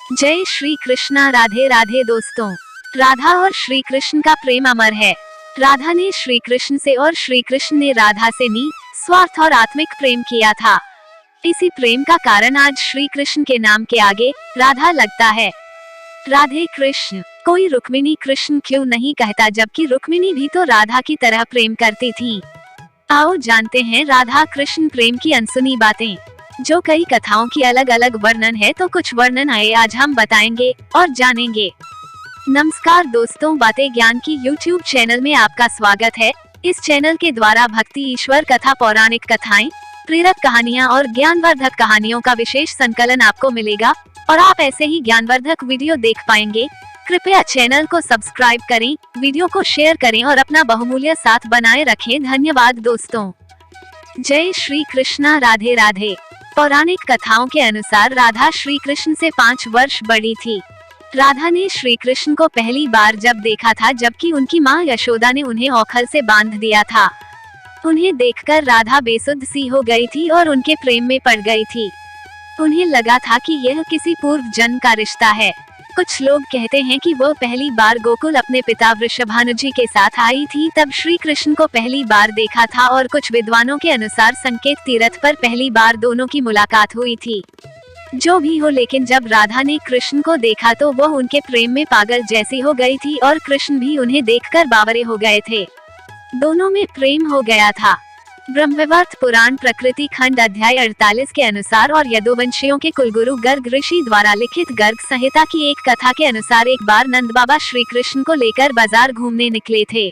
जय श्री कृष्णा। राधे राधे दोस्तों, राधा और श्री कृष्ण का प्रेम अमर है। राधा ने श्री कृष्ण से और श्री कृष्ण ने राधा से निस्वार्थ और आत्मिक प्रेम किया था। इसी प्रेम का कारण आज श्री कृष्ण के नाम के आगे राधा लगता है। राधे कृष्ण। कोई रुक्मिणी कृष्ण क्यों नहीं कहता, जबकि रुक्मिणी भी तो राधा की तरह प्रेम करती थी। आओ जानते हैं राधा कृष्ण प्रेम की अनसुनी बातें, जो कई कथाओं की अलग अलग वर्णन है, तो कुछ वर्णन आए आज हम बताएंगे और जानेंगे। नमस्कार दोस्तों, बातें ज्ञान की YouTube चैनल में आपका स्वागत है। इस चैनल के द्वारा भक्ति, ईश्वर कथा, पौराणिक कथाएं, प्रेरक कहानियां और ज्ञानवर्धक कहानियों का विशेष संकलन आपको मिलेगा और आप ऐसे ही ज्ञानवर्धक वीडियो देख पाएंगे। कृपया चैनल को सब्सक्राइब करें, वीडियो को शेयर करें और अपना बहुमूल्य साथ बनाए रखें। धन्यवाद दोस्तों। जय श्री कृष्णा। राधे राधे। पौराणिक कथाओं के अनुसार राधा श्री कृष्ण से 5 वर्ष बड़ी थी। राधा ने श्री कृष्ण को पहली बार जब देखा था, जबकि उनकी माँ यशोदा ने उन्हें औखल से बांध दिया था। उन्हें देखकर राधा बेसुध सी हो गई थी और उनके प्रेम में पड़ गई थी। उन्हें लगा था कि यह किसी पूर्व जन्म का रिश्ता है। कुछ लोग कहते हैं कि वो पहली बार गोकुल अपने पिता वृषभानुजी के साथ आई थी, तब श्री कृष्ण को पहली बार देखा था, और कुछ विद्वानों के अनुसार संकेत तीर्थ पर पहली बार दोनों की मुलाकात हुई थी। जो भी हो, लेकिन जब राधा ने कृष्ण को देखा तो वह उनके प्रेम में पागल जैसी हो गई थी और कृष्ण भी उन्हें देखकर बावरे हो गए थे। दोनों में प्रेम हो गया था। ब्रह्मवैवर्त पुराण प्रकृति खंड अध्याय 48 के अनुसार और यदुवंशियों के कुलगुरु गर्ग ऋषि द्वारा लिखित गर्ग संहिता की एक कथा के अनुसार एक बार नंद बाबा श्री कृष्ण को लेकर बाजार घूमने निकले थे।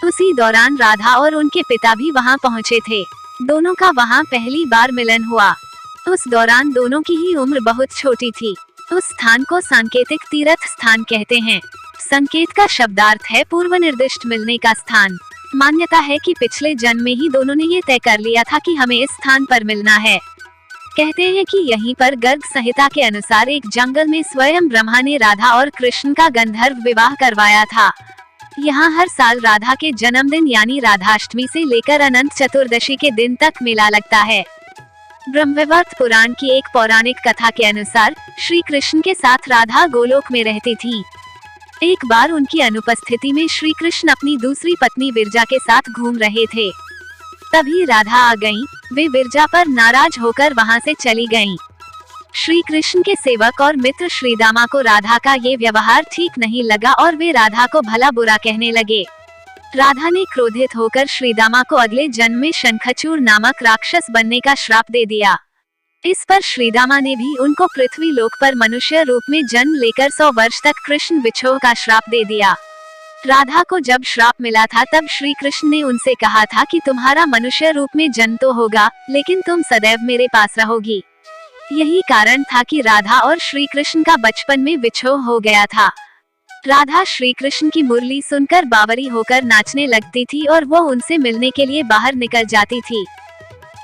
उसी दौरान राधा और उनके पिता भी वहां पहुंचे थे। दोनों का वहां पहली बार मिलन हुआ। उस दौरान दोनों की ही उम्र बहुत छोटी थी। उस स्थान को सांकेतिक तीर्थ स्थान कहते हैं। संकेत का शब्दार्थ है पूर्व निर्दिष्ट मिलने का स्थान। मान्यता है कि पिछले जन्म में ही दोनों ने ये तय कर लिया था कि हमें इस स्थान पर मिलना है। कहते हैं कि यहीं पर गर्ग संहिता के अनुसार एक जंगल में स्वयं ब्रह्मा ने राधा और कृष्ण का गंधर्व विवाह करवाया था। यहाँ हर साल राधा के जन्मदिन यानी राधाष्टमी से लेकर अनंत चतुर्दशी के दिन तक मेला लगता है। ब्रह्मवैवर्त पुराण की एक पौराणिक कथा के अनुसार श्री कृष्ण के साथ राधा गोलोक में रहती थी। एक बार उनकी अनुपस्थिति में श्री कृष्ण अपनी दूसरी पत्नी विरजा के साथ घूम रहे थे। तभी राधा आ गईं। वे विरजा पर नाराज होकर वहां से चली गईं। श्री कृष्ण के सेवक और मित्र श्रीदामा को राधा का ये व्यवहार ठीक नहीं लगा और वे राधा को भला बुरा कहने लगे। राधा ने क्रोधित होकर श्रीदामा को अगले जन्म में शंखचूड़ नामक राक्षस बनने का श्राप दे दिया। इस पर श्रीदामा ने भी उनको पृथ्वी लोक पर मनुष्य रूप में जन्म लेकर 100 वर्ष तक कृष्ण विछोह का श्राप दे दिया। राधा को जब श्राप मिला था तब श्री कृष्ण ने उनसे कहा था कि तुम्हारा मनुष्य रूप में जन्म तो होगा, लेकिन तुम सदैव मेरे पास रहोगी। यही कारण था कि राधा और श्री कृष्ण का बचपन में विछोह हो गया था। राधा श्री कृष्ण की मुरली सुनकर बावरी होकर नाचने लगती थी और वो उनसे मिलने के लिए बाहर निकल जाती थी।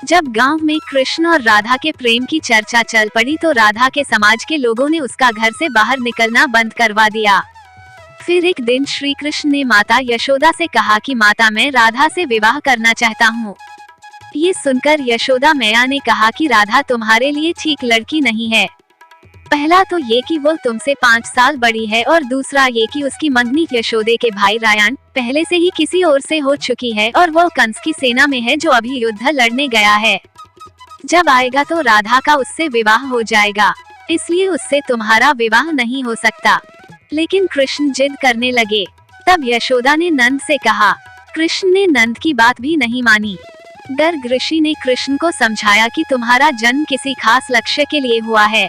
जब गांव में कृष्ण और राधा के प्रेम की चर्चा चल पड़ी तो राधा के समाज के लोगों ने उसका घर से बाहर निकलना बंद करवा दिया। फिर एक दिन श्री कृष्ण ने माता यशोदा से कहा कि माता, मैं राधा से विवाह करना चाहता हूँ। ये सुनकर यशोदा मैया ने कहा कि राधा तुम्हारे लिए ठीक लड़की नहीं है। पहला तो ये कि वो तुमसे 5 साल बड़ी है, और दूसरा ये कि उसकी मंगनी यशोदे के भाई रायन पहले से ही किसी और से हो चुकी है और वो कंस की सेना में है, जो अभी युद्ध लड़ने गया है। जब आएगा तो राधा का उससे विवाह हो जाएगा, इसलिए उससे तुम्हारा विवाह नहीं हो सकता। लेकिन कृष्ण जिद करने लगे। तब यशोदा ने नंद से कहा। कृष्ण ने नंद की बात भी नहीं मानी। गर्ग ऋषि ने कृष्ण को समझाया कि तुम्हारा जन्म किसी खास लक्ष्य के लिए हुआ है।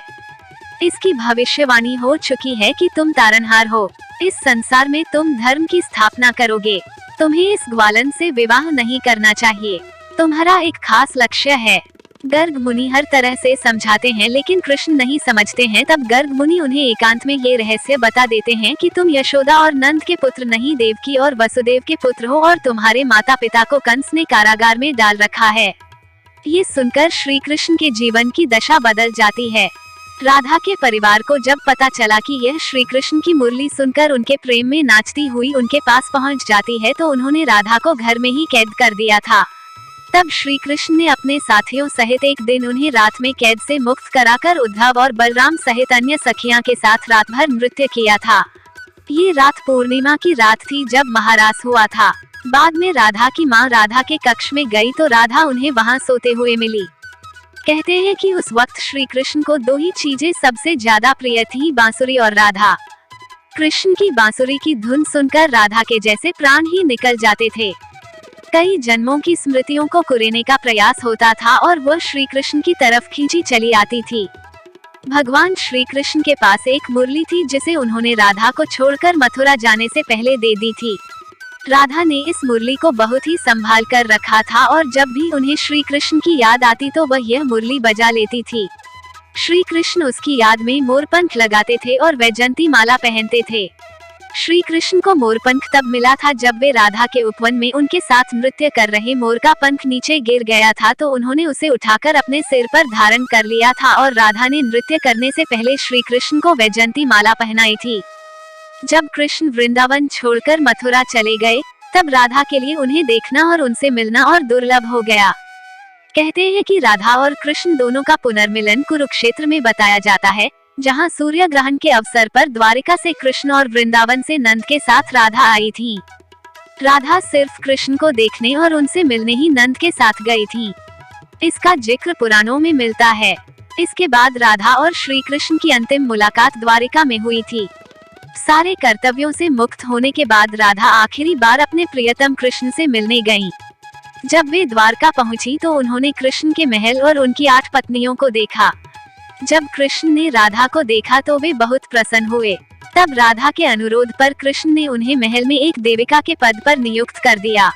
इसकी भविष्यवाणी हो चुकी है कि तुम तारनहार हो। इस संसार में तुम धर्म की स्थापना करोगे। तुम्हें इस ग्वालन से विवाह नहीं करना चाहिए। तुम्हारा एक खास लक्ष्य है। गर्ग मुनि हर तरह से समझाते हैं, लेकिन कृष्ण नहीं समझते हैं। तब गर्ग मुनि उन्हें एकांत में ये रहस्य बता देते हैं कि तुम यशोदा और नंद के पुत्र नहीं, देवकी और वसुदेव के पुत्र हो, और तुम्हारे माता पिता को कंस ने कारागार में डाल रखा है। ये सुनकर श्री कृष्ण के जीवन की दशा बदल जाती है। राधा के परिवार को जब पता चला कि यह श्री कृष्ण की मुरली सुनकर उनके प्रेम में नाचती हुई उनके पास पहुंच जाती है, तो उन्होंने राधा को घर में ही कैद कर दिया था। तब श्री कृष्ण ने अपने साथियों सहित एक दिन उन्हें रात में कैद से मुक्त कराकर उद्धव और बलराम सहित अन्य सखियां के साथ रात भर नृत्य किया था। ये रात पूर्णिमा की रात थी जब महारास हुआ था। बाद में राधा की मां राधा के कक्ष में गई तो राधा उन्हें वहां सोते हुए मिली। कहते हैं कि उस वक्त श्री कृष्ण को दो ही चीजें सबसे ज्यादा प्रिय थी, बांसुरी और राधा। कृष्ण की बांसुरी की धुन सुनकर राधा के जैसे प्राण ही निकल जाते थे। कई जन्मों की स्मृतियों को कुरेने का प्रयास होता था और वह श्री कृष्ण की तरफ खींची चली आती थी। भगवान श्री कृष्ण के पास एक मुरली थी जिसे उन्होंने राधा को छोड़कर मथुरा जाने से पहले दे दी थी। राधा ने इस मुरली को बहुत ही संभाल कर रखा था और जब भी उन्हें श्री कृष्ण की याद आती तो वह यह मुरली बजा लेती थी। श्री कृष्ण उसकी याद में मोरपंख लगाते थे और वैजयंती माला पहनते थे। श्री कृष्ण को मोरपंख तब मिला था जब वे राधा के उपवन में उनके साथ नृत्य कर रहे मोर का पंख नीचे गिर गया था तो उन्होंने उसे उठाकर अपने सिर पर धारण कर लिया था और राधा ने नृत्य करने से पहले श्री कृष्ण को वैजयंती माला पहनाई थी। जब कृष्ण वृंदावन छोड़कर मथुरा चले गए तब राधा के लिए उन्हें देखना और उनसे मिलना और दुर्लभ हो गया। कहते हैं कि राधा और कृष्ण दोनों का पुनर्मिलन कुरुक्षेत्र में बताया जाता है, जहां सूर्य ग्रहण के अवसर पर द्वारिका से कृष्ण और वृंदावन से नंद के साथ राधा आई थी। राधा सिर्फ कृष्ण को देखने और उनसे मिलने ही नंद के साथ गई थी। इसका जिक्र पुराणों में मिलता है। इसके बाद राधा और श्री कृष्ण की अंतिम मुलाकात द्वारिका में हुई थी। सारे कर्तव्यों से मुक्त होने के बाद राधा आखिरी बार अपने प्रियतम कृष्ण से मिलने गईं। जब वे द्वारका पहुंची तो उन्होंने कृष्ण के महल और उनकी 8 पत्नियों को देखा। जब कृष्ण ने राधा को देखा तो वे बहुत प्रसन्न हुए। तब राधा के अनुरोध पर कृष्ण ने उन्हें महल में एक देविका के पद पर नियुक्त कर दिया।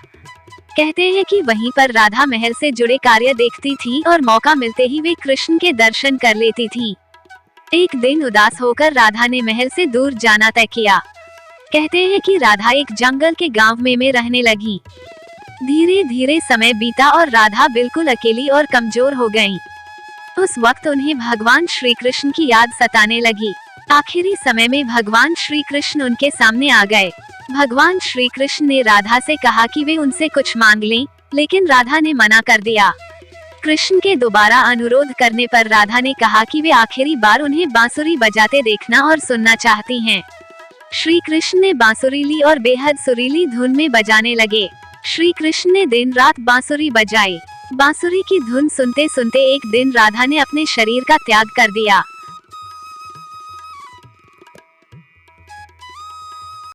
कहते हैं कि वहीं पर राधा महल से जुड़े कार्य देखती थी और मौका मिलते ही वे कृष्ण के दर्शन कर लेती थी। एक दिन उदास होकर राधा ने महल से दूर जाना तय किया। कहते हैं कि राधा एक जंगल के गांव में रहने लगी। धीरे धीरे समय बीता और राधा बिल्कुल अकेली और कमजोर हो गईं। उस वक्त उन्हें भगवान श्री कृष्ण की याद सताने लगी। आखिरी समय में भगवान श्री कृष्ण उनके सामने आ गए। भगवान श्री कृष्ण ने राधा से कहा कि वे उनसे कुछ मांग लें, लेकिन राधा ने मना कर दिया। कृष्ण के दोबारा अनुरोध करने पर राधा ने कहा कि वे आखिरी बार उन्हें बांसुरी बजाते देखना और सुनना चाहती हैं। श्री कृष्ण ने बांसुरी ली और बेहद सुरीली धुन में बजाने लगे। श्री कृष्ण ने दिन रात बांसुरी बजाई। बांसुरी की धुन सुनते सुनते एक दिन राधा ने अपने शरीर का त्याग कर दिया।